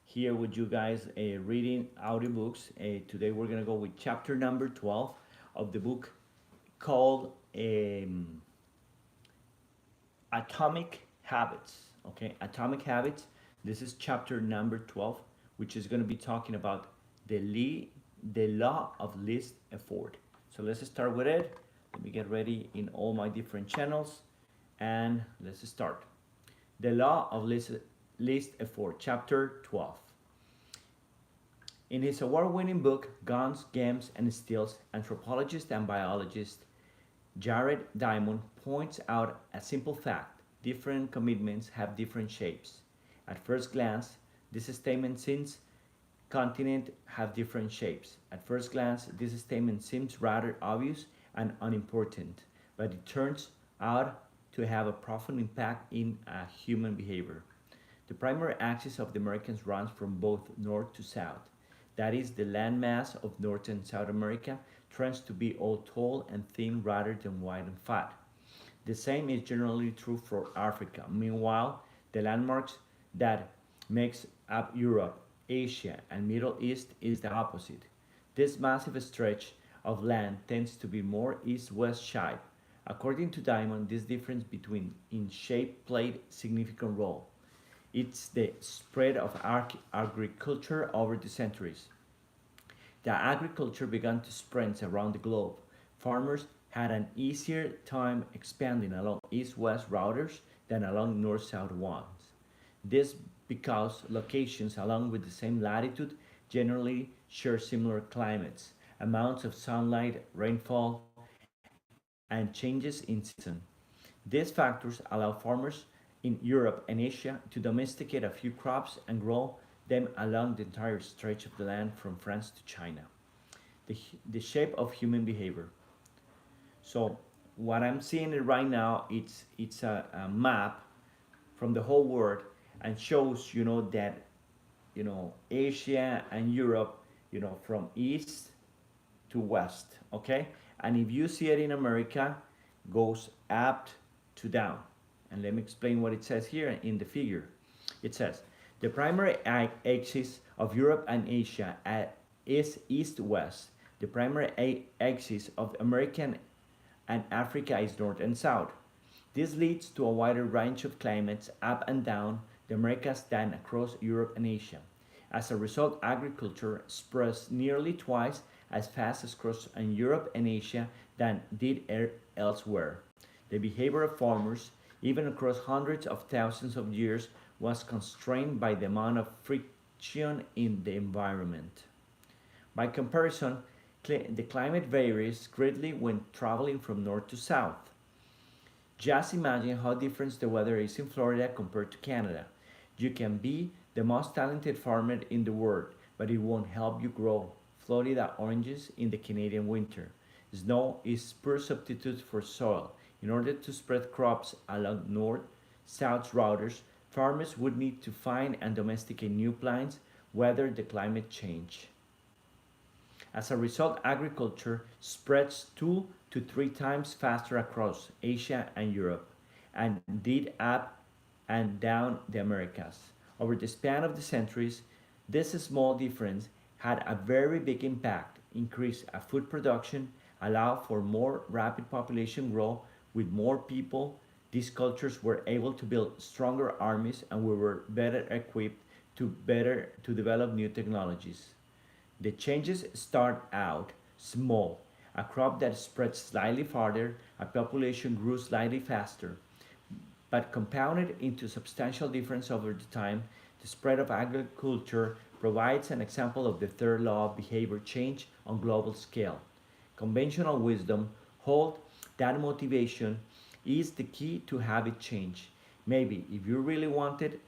here with you guys reading audiobooks. Today we're going to go with chapter number 12 of the book called Atomic Habits. Okay, Atomic Habits. This is chapter number 12, which is going to be talking about the law of least effort. So let's start with it. Let me get ready in all my different channels and let's start. The law of least effort, chapter 12. In his award-winning book, Guns, Games, and Steals, anthropologist and biologist Jared Diamond points out a simple fact: different commitments have different shapes. At first glance, this statement seems continents have different shapes. At first glance, this statement seems rather obvious and unimportant, but it turns out to have a profound impact in human behavior. The primary axis of the Americas runs from both north to south. That is, the landmass of North and South America trends to be all tall and thin rather than wide and fat. The same is generally true for Africa. Meanwhile, the landmarks that makes up Europe, Asia, and Middle East is the opposite. This massive stretch of land tends to be more east-west shape. According to Diamond, this difference between in shape played significant role. It's the spread of agriculture over the centuries. The agriculture began to spread around the globe. Farmers had an easier time expanding along east-west routers than along north-south ones. This because locations along with the same latitude generally share similar climates, amounts of sunlight, rainfall, and changes in season. These factors allow farmers in Europe and Asia to domesticate a few crops and grow them along the entire stretch of the land from France to China. The, the shape of human behavior. So what I'm seeing right now, it's a map from the whole world and shows that Asia and Europe from east to west, okay? And if you see it in America, goes up to down. And let me explain what it says here in the figure. It says the primary axis of Europe and Asia is east-west. The primary axis of America and Africa is north and south. This leads to a wider range of climates up and down the Americas than across Europe and Asia. As a result, agriculture spreads nearly twice as fast across Europe and Asia than did elsewhere. The behavior of farmers, even across hundreds of thousands of years, was constrained by the amount of friction in the environment. By comparison, the climate varies greatly when traveling from north to south. Just imagine how different the weather is in Florida compared to Canada. You can be the most talented farmer in the world, but it won't help you grow Florida oranges in the Canadian winter. Snow is poor substitute for soil. In order to spread crops along north-south routers, farmers would need to find and domesticate new plants, weather the climate change. As a result, agriculture spreads 2 to 3 times faster across Asia and Europe, and did up and down the Americas. Over the span of the centuries, this small difference had a very big impact, increased food production, allowed for more rapid population growth with more people. These cultures were able to build stronger armies and we were better equipped to develop new technologies. The changes start out small. A crop that spread slightly farther, a population grew slightly faster, but compounded into substantial difference over the time. The spread of agriculture provides an example of the third law of behavior change on global scale. Conventional wisdom holds that motivation is the key to habit change. Maybe if you really wanted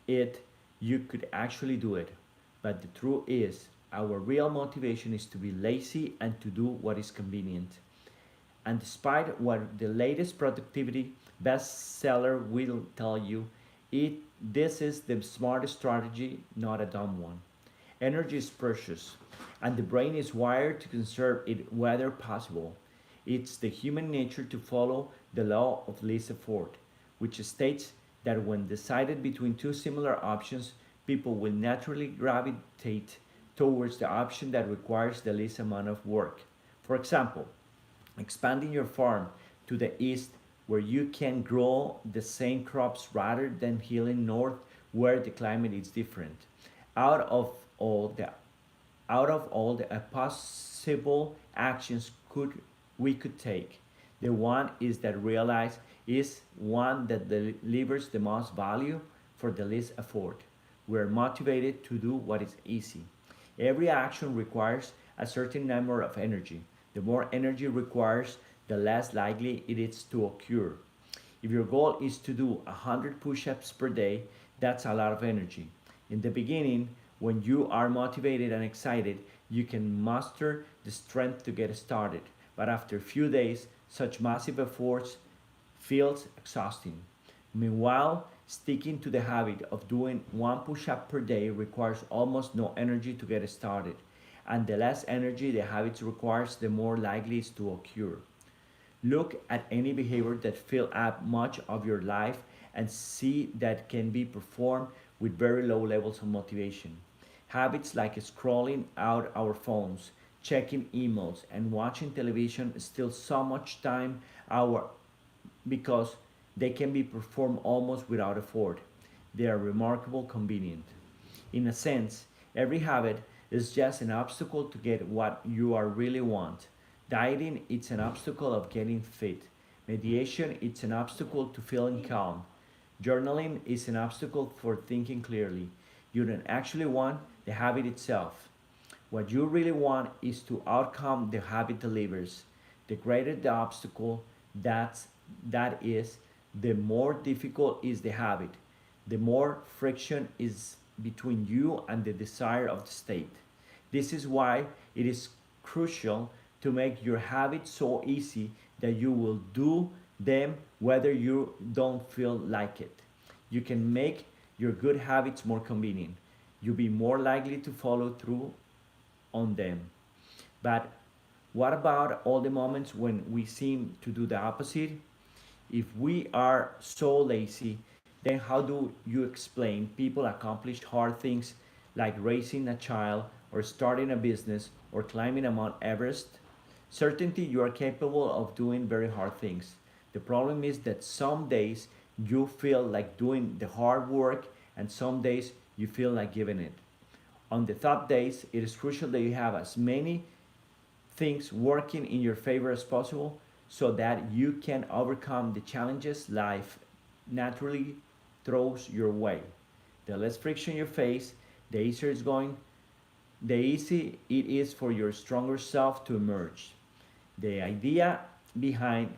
it, you could actually do it. But the truth is, our real motivation is to be lazy and to do what is convenient. And despite what the latest productivity bestseller will tell you, this is the smartest strategy, not a dumb one. Energy is precious, and the brain is wired to conserve it whether possible. It's the human nature to follow the law of least effort, which states that when decided between two similar options, people will naturally gravitate towards the option that requires the least amount of work. For example, expanding your farm to the east where you can grow the same crops rather than heading north where the climate is different. Out of all the possible actions we could take, the one is that realize is one that delivers the most value for the least effort. We are motivated to do what is easy. Every action requires a certain number of energy. The more energy requires, the less likely it is to occur. If your goal is to do 100 push-ups per day, that's a lot of energy. In the beginning, when you are motivated and excited, you can muster the strength to get started. But after a few days, such massive efforts feels exhausting. Meanwhile, sticking to the habit of doing one push-up per day requires almost no energy to get started. And the less energy the habit requires, the more likely it is to occur. Look at any behavior that fills up much of your life and see that can be performed with very low levels of motivation. Habits like scrolling out our phones, checking emails, and watching television steal so much time our, because they can be performed almost without effort. They are remarkable convenient. In a sense, every habit is just an obstacle to get what you are really want. Dieting it's an obstacle of getting fit. Meditation it's an obstacle to feeling calm. Journaling is an obstacle for thinking clearly. You don't actually want the habit itself. What you really want is to outcome the habit delivers. The greater the obstacle that is, the more difficult is the habit. The more friction is between you and the desire of the state. This is why it is crucial to make your habits so easy that you will do them whether you don't feel like it. You can make your good habits more convenient. You'll be more likely to follow through on them. But what about all the moments when we seem to do the opposite? If we are so lazy, then how do you explain people accomplish hard things like raising a child or starting a business or climbing a Mount Everest? Certainly you are capable of doing very hard things. The problem is that some days you feel like doing the hard work and some days you feel like giving it. On the top days, it is crucial that you have as many things working in your favor as possible so that you can overcome the challenges life naturally throws your way. The less friction you face, the easier it's going, the easy it is for your stronger self to emerge. The idea behind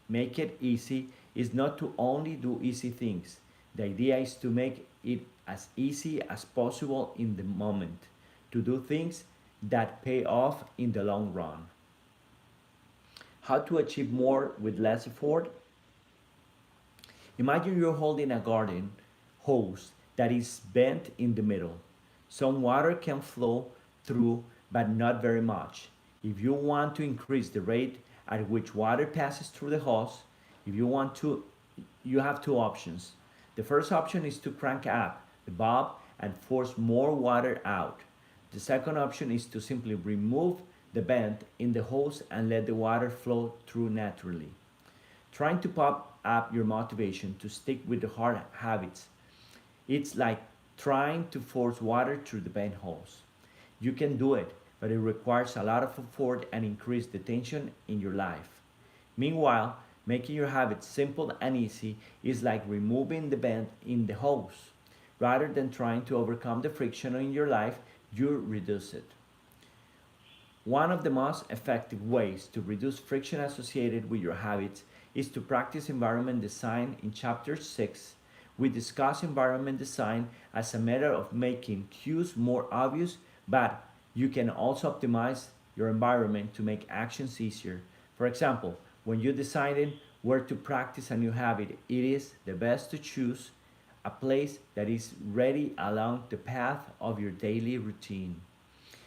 make it easy is not to only do easy things. The idea is to make it as easy as possible in the moment, to do things that pay off in the long run. How to achieve more with less effort? Imagine you're holding a garden hose that is bent in the middle. Some water can flow through, but not very much. If you want to increase the rate at which water passes through the hose, if you want to, you have two options. The first option is to crank up the valve and force more water out. The second option is to simply remove the bend in the hose and let the water flow through naturally. Trying to pop up your motivation to stick with the hard habits. It's like trying to force water through the bent hose. You can do it, but it requires a lot of effort and increase the tension in your life. Meanwhile, making your habits simple and easy is like removing the bend in the hose. Rather than trying to overcome the friction in your life, you reduce it. One of the most effective ways to reduce friction associated with your habits is to practice environment design. In chapter 6, we discuss environment design as a method of making cues more obvious, but you can also optimize your environment to make actions easier. For example, when you're deciding where to practice a new habit, it is the best to choose a place that is ready along the path of your daily routine.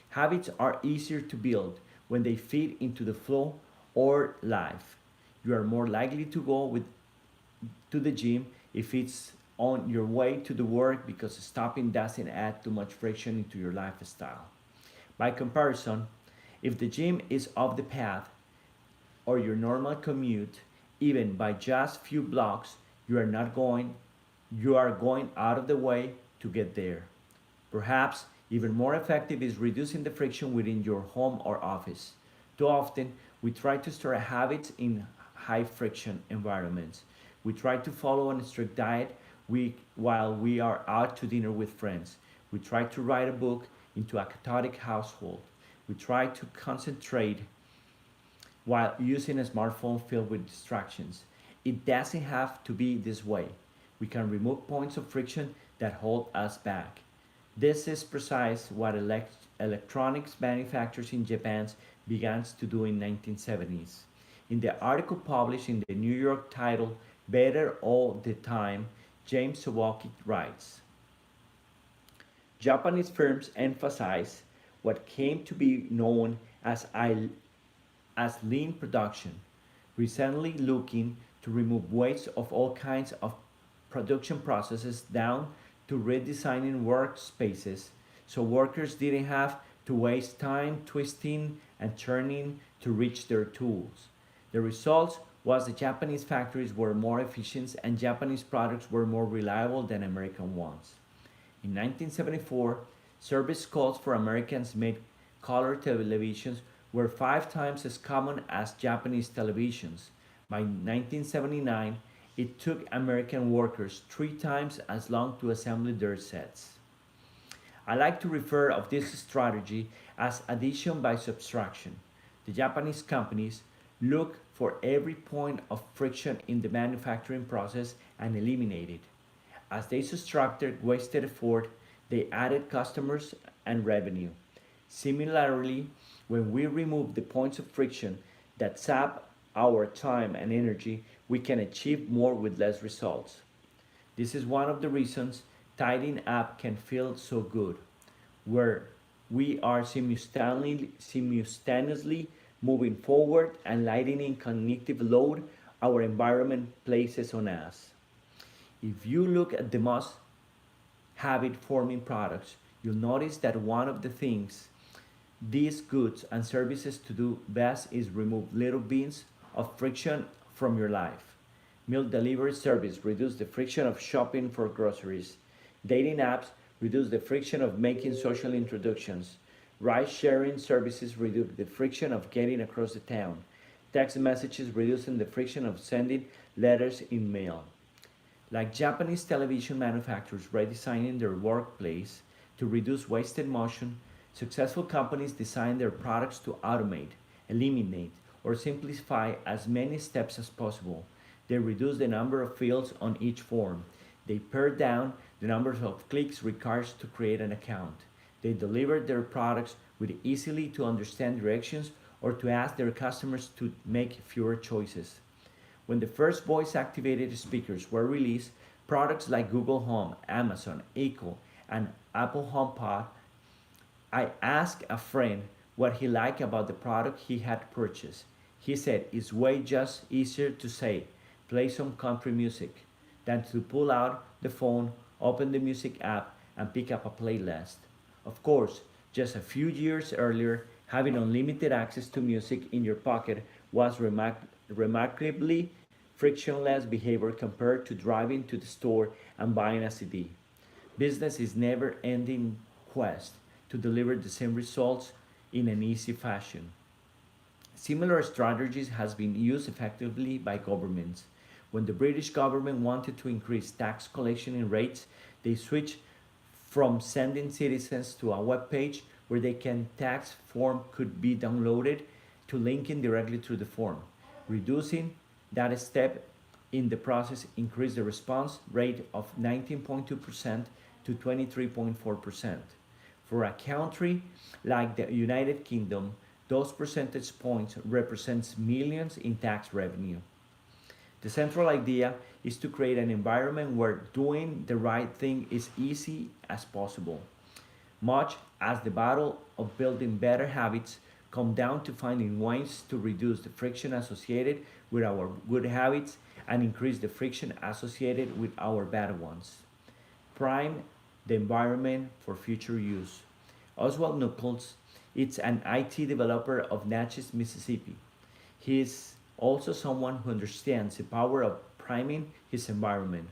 Habits are easier to build when they fit into the flow or life. You are more likely to go to the gym if it's on your way to the work because stopping doesn't add too much friction into your lifestyle. By comparison, if the gym is off the path or your normal commute, even by just few blocks, you are not going you are going out of the way to get there. Perhaps even more effective is reducing the friction within your home or office. Too often, we try to start habits in high friction environments. We try to follow a strict diet while we are out to dinner with friends. We try to write a book into a chaotic household. We try to concentrate while using a smartphone filled with distractions. It doesn't have to be this way. We can remove points of friction that hold us back. This is precisely what electronics manufacturers in Japan began to do in 1970s. In the article published in the New York titled Better All the Time, James Sawaki writes, Japanese firms emphasize what came to be known as lean production, recently looking to remove waste of all kinds of production processes down to redesigning workspaces so workers didn't have to waste time twisting and turning to reach their tools. The result was the Japanese factories were more efficient and Japanese products were more reliable than American ones. In 1974, service calls for Americans made color televisions were 5 times as common as Japanese televisions. By 1979, it took American workers 3 times as long to assemble their sets. I like to refer of this strategy as addition by subtraction. The Japanese companies look for every point of friction in the manufacturing process and eliminate it. As they subtracted wasted effort, they added customers and revenue. Similarly, when we remove the points of friction that sap our time and energy, we can achieve more with less results. This is one of the reasons tidying up can feel so good, where we are simultaneously moving forward and lightening cognitive load our environment places on us. If you look at the most habit forming products, you'll notice that one of the things these goods and services to do best is remove little bits of friction from your life. Meal delivery service reduce the friction of shopping for groceries. Dating apps reduce the friction of making social introductions. Ride sharing services reduce the friction of getting across the town. Text messages reducing the friction of sending letters in mail. Like Japanese television manufacturers redesigning their workplace to reduce wasted motion, successful companies design their products to automate, eliminate, or simplify as many steps as possible. They reduce the number of fields on each form. They pare down the number of clicks required to create an account. They deliver their products with easily to understand directions or to ask their customers to make fewer choices. When the first voice activated speakers were released, products like Google Home, Amazon, Echo, and Apple HomePod, I asked a friend what he liked about the product he had purchased. He said it's way just easier to say, play some country music, than to pull out the phone, open the music app, and pick up a playlist. Of course, just a few years earlier, having unlimited access to music in your pocket was remarkably frictionless behavior compared to driving to the store and buying a CD. Business is never ending quest to deliver the same results in an easy fashion. Similar strategies has been used effectively by governments. When the British government wanted to increase tax collection in rates, they switched from sending citizens to a web page where the tax form could be downloaded to linking directly to the form. Reducing that step in the process increased the response rate of 19.2% to 23.4%. For a country like the United Kingdom, those percentage points represents millions in tax revenue. The central idea is to create an environment where doing the right thing is easy as possible. Much as the battle of building better habits come down to finding ways to reduce the friction associated with our good habits, and increase the friction associated with our bad ones. Prime the environment for future use. Oswald Nichols is an IT developer of Natchez, Mississippi. He is also someone who understands the power of priming his environment.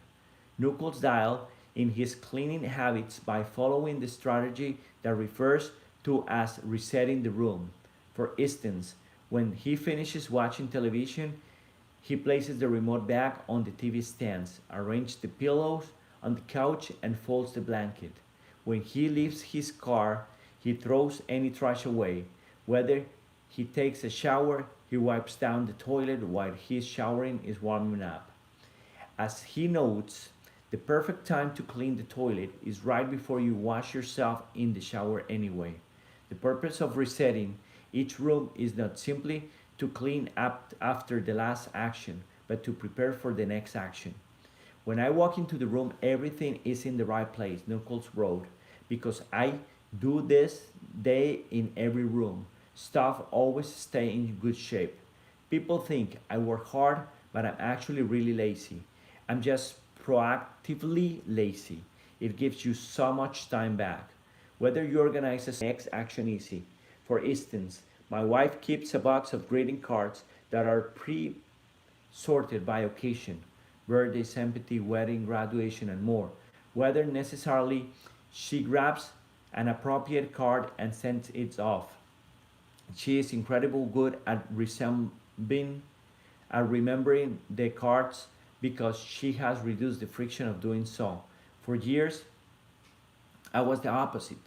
Nichols dialed in his cleaning habits by following the strategy that refers to as resetting the room. For instance, when he finishes watching television, he places the remote back on the TV stands, arranges the pillows on the couch, and folds the blanket. When he leaves his car, he throws any trash away. Whether he takes a shower, he wipes down the toilet while his showering is warming up. As he notes, the perfect time to clean the toilet is right before you wash yourself in the shower anyway. The purpose of resetting each room is not simply to clean up after the last action, but to prepare for the next action. When I walk into the room, everything is in the right place, Nichols wrote, because I do this day in every room. Stuff always stay in good shape. People think I work hard, but I'm actually really lazy. I'm just proactively lazy. It gives you so much time back. Whether you organize the next action easy. For instance, my wife keeps a box of greeting cards that are pre-sorted by occasion, birthdays, empathy, wedding, graduation, and more. Whether necessarily she grabs an appropriate card and sends it off. She is incredibly good at remembering the cards because she has reduced the friction of doing so. For years, I was the opposite.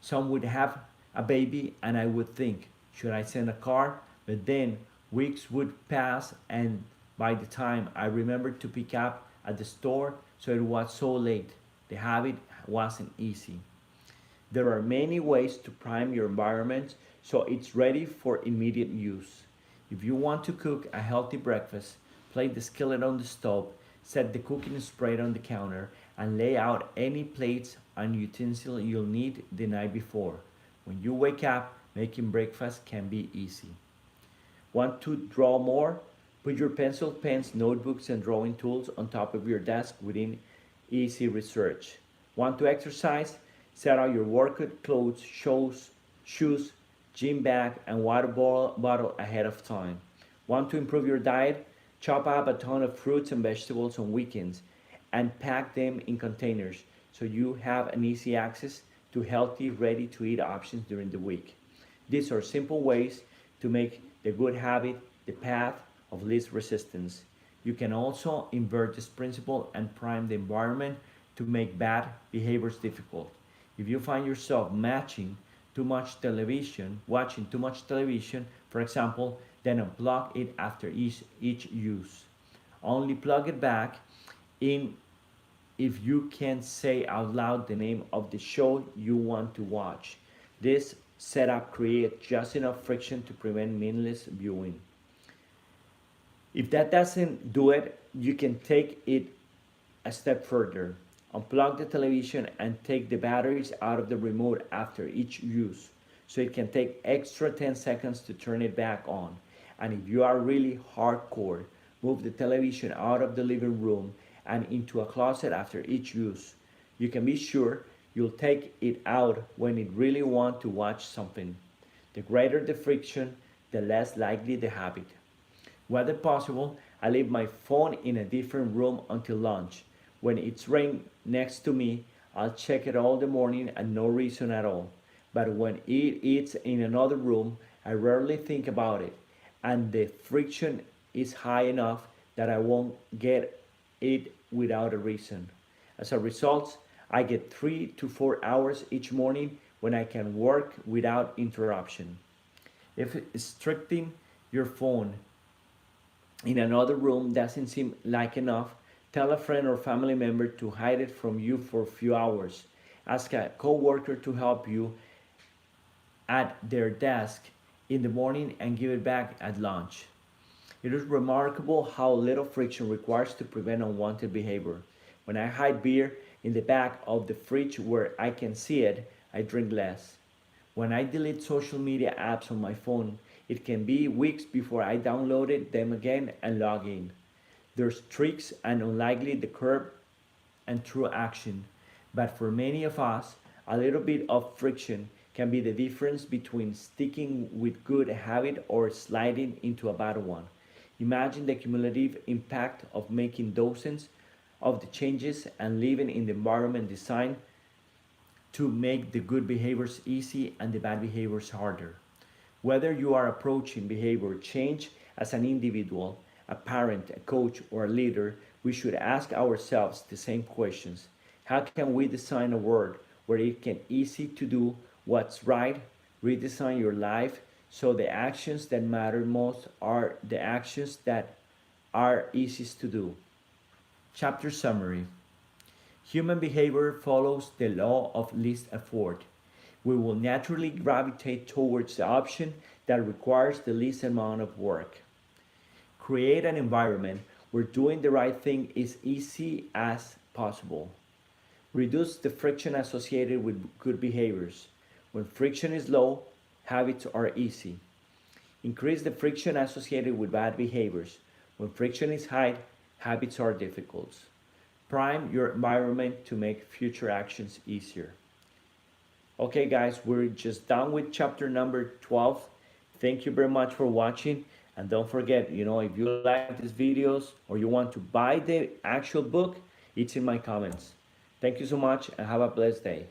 Some would have a baby and I would think, should I send a card? But then weeks would pass and by the time I remembered to pick up at the store, so it was so late. The habit wasn't easy. There are many ways to prime your environment so it's ready for immediate use. If you want to cook a healthy breakfast, place the skillet on the stove, set the cooking spray on the counter, and lay out any plates and utensils you'll need the night before. When you wake up, making breakfast can be easy. Want to draw more? Put your pencil, pens, notebooks, and drawing tools on top of your desk within easy research. Want to exercise? Set out your workout clothes, shoes, gym bag, and water bottle ahead of time. Want to improve your diet? Chop up a ton of fruits and vegetables on weekends and pack them in containers so you have an easy access to healthy, ready to eat options during the week. These are simple ways to make the good habit the path of least resistance. You can also invert this principle and prime the environment to make bad behaviors difficult. If you find yourself watching too much television, for example, then unplug it after each use. Only plug it back in if you can say out loud the name of the show you want to watch. This setup creates just enough friction to prevent meaningless viewing. If that doesn't do it, you can take it a step further. Unplug the television and take the batteries out of the remote after each use, so it can take extra 10 seconds to turn it back on. And if you are really hardcore, move the television out of the living room and into a closet after each use. You can be sure you'll take it out when you really want to watch something. The greater the friction, the less likely the habit. Whether possible, I leave my phone in a different room until lunch. When it's right next to me, I'll check it all the morning and no reason at all. But when it's in another room, I rarely think about it, and the friction is high enough that I won't get it without a reason. As a result, I get 3 to 4 hours each morning when I can work without interruption. If restricting your phone in another room doesn't seem like enough, tell a friend or family member to hide it from you for a few hours. Ask a coworker to help you at their desk in the morning and give it back at lunch. It is remarkable how little friction requires to prevent unwanted behavior. When I hide beer in the back of the fridge where I can see it, I drink less. When I delete social media apps on my phone, it can be weeks before I downloaded them again and log in. There's tricks and unlikely the curb and true action. But for many of us, a little bit of friction can be the difference between sticking with good habit or sliding into a bad one. Imagine the cumulative impact of making dozens of the changes and living in the environment designed to make the good behaviors easy and the bad behaviors harder. Whether you are approaching behavior change as an individual, a parent, a coach, or a leader, we should ask ourselves the same questions. How can we design a world where it can easy to do what's right, redesign your life so the actions that matter most are the actions that are easiest to do. Chapter summary. Human behavior follows the law of least effort. We will naturally gravitate towards the option that requires the least amount of work. Create an environment where doing the right thing is easy as possible. Reduce the friction associated with good behaviors. When friction is low, habits are easy. Increase the friction associated with bad behaviors. When friction is high, habits are difficult. Prime your environment to make future actions easier. Okay, guys, we're just done with chapter number 12. Thank you very much for watching. And don't forget, if you like these videos or you want to buy the actual book, it's in my comments. Thank you so much and have a blessed day.